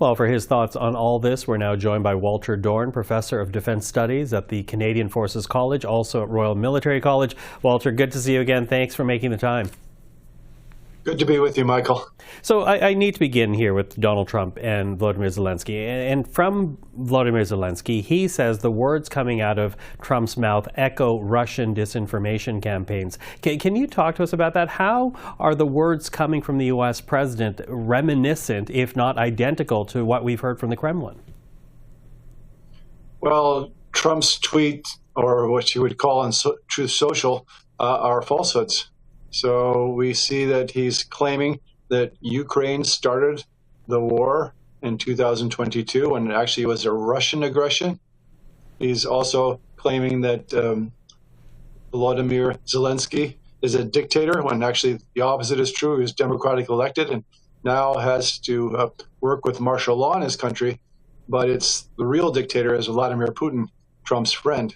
Well, for his thoughts on all this, we're now joined by Walter Dorn, Professor of Defense Studies at the Canadian Forces College, also at Royal Military College. Walter, good to see you again. Thanks for making the time. Good to be with you, Michael. So I need to begin here with Donald Trump and Vladimir Zelenskyy. And from Vladimir Zelenskyy, he says the words coming out of Trump's mouth echo Russian disinformation campaigns. Can you talk to us about that? How are the words coming from the U.S. president reminiscent, if not identical, to what we've heard from the Kremlin? Well, Trump's tweet, or what you would call in Truth Social, are falsehoods. So we see that he's claiming that Ukraine started the war in 2022 when it actually was a Russian aggression. He's also claiming that Volodymyr Zelenskyy is a dictator when actually the opposite is true. He was democratically elected and now has to work with martial law in his country. But it's the real dictator is Vladimir Putin, Trump's friend.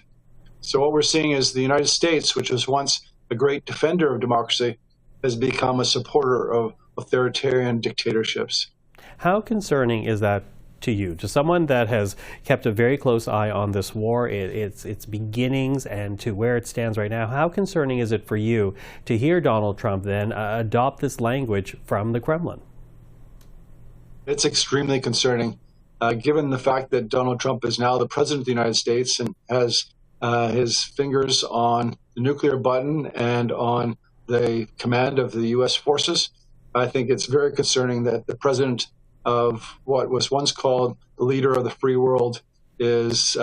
So what we're seeing is the United States, which was once a great defender of democracy, has become a supporter of authoritarian dictatorships. How concerning is that to you, to someone that has kept a very close eye on this war, its beginnings, and to where it stands right now? How concerning is it for you to hear Donald Trump then adopt this language from the Kremlin? It's extremely concerning, given the fact that Donald Trump is now the president of the United States and has his fingers on the nuclear button and on the command of the U.S. forces. I think it's very concerning that the president of what was once called the leader of the free world is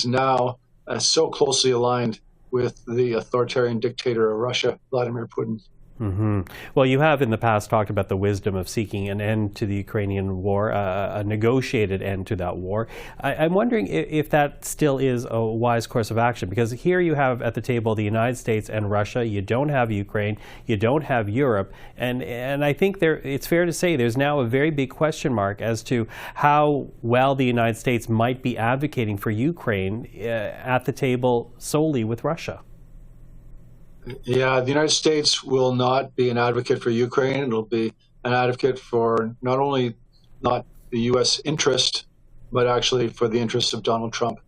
now so closely aligned with the authoritarian dictator of Russia, Vladimir Putin. Mm-hmm. Well, you have in the past talked about the wisdom of seeking an end to the Ukrainian war, a negotiated end to that war. I'm wondering if that still is a wise course of action, because here you have at the table the United States and Russia. You don't have Ukraine. You don't have Europe. And I think it's fair to say there's now a very big question mark as to how well the United States might be advocating for Ukraine at the table solely with Russia. Yeah, the United States will not be an advocate for Ukraine. It'll be an advocate for not only not the U.S. interest, but actually for the interests of Donald Trump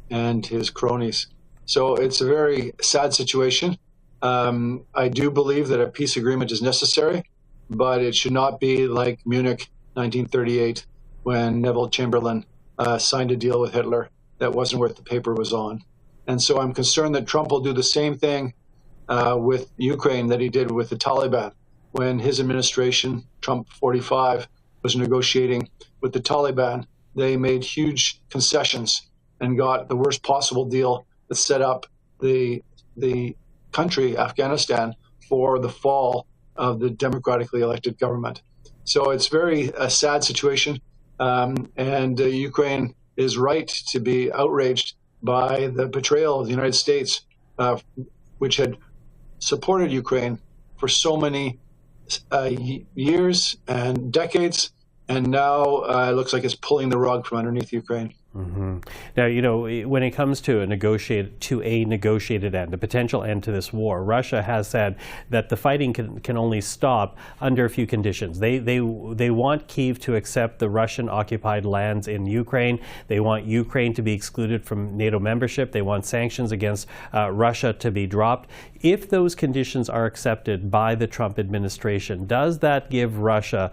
and his cronies. So it's a very sad situation. I do believe that a peace agreement is necessary, but it should not be like Munich 1938 when Neville Chamberlain signed a deal with Hitler that wasn't worth the paper it was on. And so I'm concerned that Trump will do the same thing with Ukraine that he did with the Taliban. When his administration, Trump 45, was negotiating with the Taliban, they made huge concessions and got the worst possible deal that set up the country, Afghanistan, for the fall of the democratically elected government. So it's a sad situation, and Ukraine is right to be outraged by the betrayal of the United States, which had supported Ukraine for so many years and decades, and now it looks like it's pulling the rug from underneath Ukraine. Mm-hmm. Now, you know, when it comes to a negotiated end, a potential end to this war, Russia has said that the fighting can only stop under a few conditions. They want Kyiv to accept the Russian-occupied lands in Ukraine. They want Ukraine to be excluded from NATO membership. They want sanctions against Russia to be dropped. If those conditions are accepted by the Trump administration, does that give Russia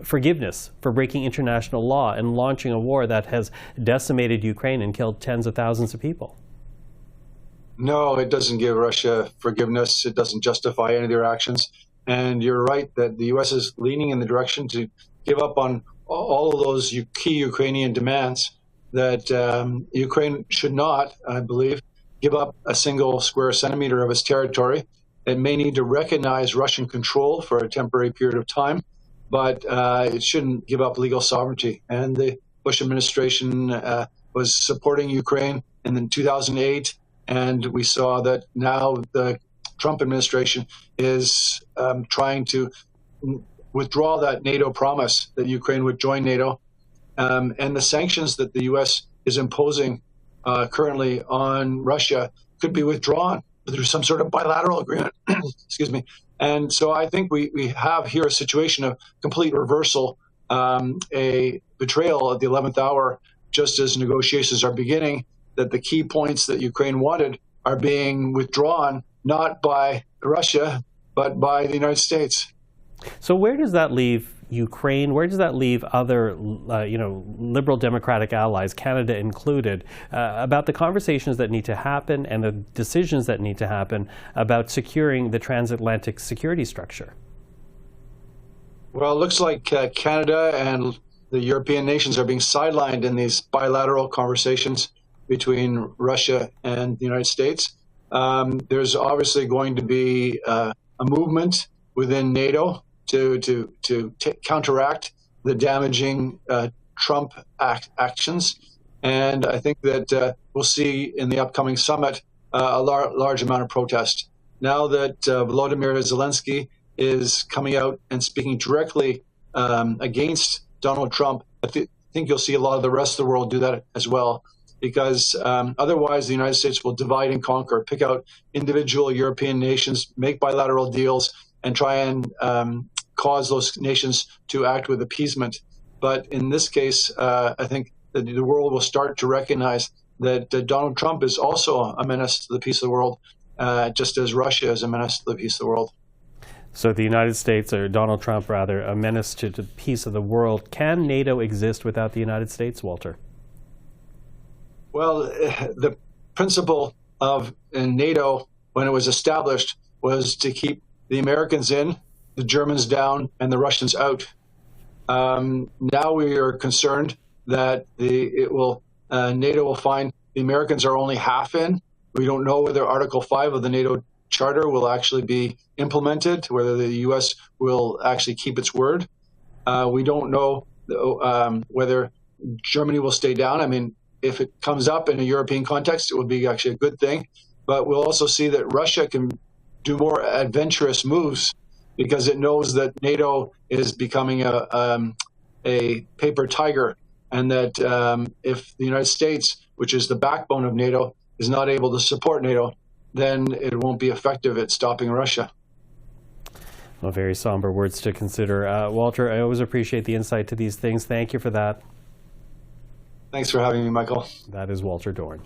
forgiveness for breaking international law and launching a war that has decimated Ukraine and killed tens of thousands of people? No, it doesn't give Russia forgiveness. It doesn't justify any of their actions. And you're right that the U.S. is leaning in the direction to give up on all of those key Ukrainian demands that Ukraine should not, I believe, give up a single square centimeter of its territory. It may need to recognize Russian control for a temporary period of time, but it shouldn't give up legal sovereignty. And the Bush administration was supporting Ukraine in 2008, and we saw that now the Trump administration is trying to withdraw that NATO promise that Ukraine would join NATO, and the sanctions that the U.S. is imposing currently on Russia could be withdrawn through some sort of bilateral agreement. Excuse me. And so I think we have here a situation of complete reversal a betrayal at the 11th hour, just as negotiations are beginning, that the key points that Ukraine wanted are being withdrawn, not by Russia, but by the United States. So where does that leave Ukraine? Where does that leave other, liberal democratic allies, Canada included, about the conversations that need to happen and the decisions that need to happen about securing the transatlantic security structure? Well, it looks like Canada and the European nations are being sidelined in these bilateral conversations between Russia and the United States. There's obviously going to be a movement within NATO to counteract the damaging Trump actions. And I think that we'll see in the upcoming summit a large amount of protest. Now that Volodymyr Zelenskyy is coming out and speaking directly against Donald Trump, I think you'll see a lot of the rest of the world do that as well, because otherwise the United States will divide and conquer, pick out individual European nations, make bilateral deals, and try and cause those nations to act with appeasement. But in this case, I think that the world will start to recognize that Donald Trump is also a menace to the peace of the world, just as Russia is a menace to the peace of the world. So the United States, or Donald Trump rather, a menace to the peace of the world. Can NATO exist without the United States, Walter? Well, the principle of NATO, when it was established, was to keep the Americans in, the Germans down, and the Russians out. Now we are concerned that NATO will find the Americans are only half in. We don't know whether Article 5 of the NATO Charter will actually be implemented, whether the U.S. will actually keep its word. We don't know whether Germany will stay down. I mean, if it comes up in a European context, it would be actually a good thing. But we'll also see that Russia can do more adventurous moves because it knows that NATO is becoming a paper tiger, and that if the United States, which is the backbone of NATO, is not able to support NATO, then it won't be effective at stopping Russia. Well, very somber words to consider. Walter, I always appreciate the insight to these things. Thank you for that. Thanks for having me, Michael. That is Walter Dorn.